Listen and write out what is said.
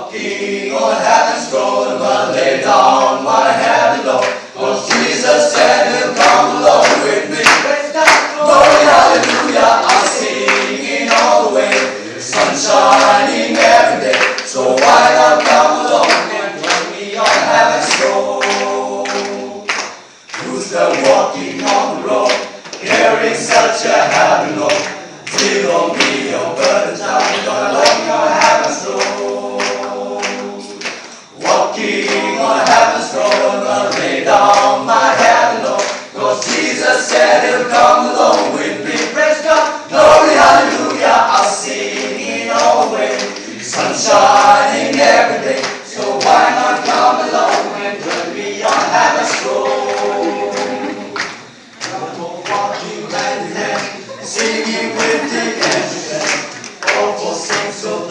Walking on heaven's throne, but lay down my head alone. Cause Jesus said he'll come along with me. Glory, hallelujah, I'm singing all the way. Sun shining every day, so why not come along and join me on heaven's throne? Who's there walking on the road, carrying such a heavy load? Feel on me your burdens down, along your heaven's throne. Walking on heaven's throne, I'll lay down my head alone. Cause Jesus said he'll come along with me. Praise God, glory, hallelujah, I'll sing it all the way. Sun shining every day, so why not come along and join me on heaven's throne? Walking hand in hand, singing with the angels, all for saints so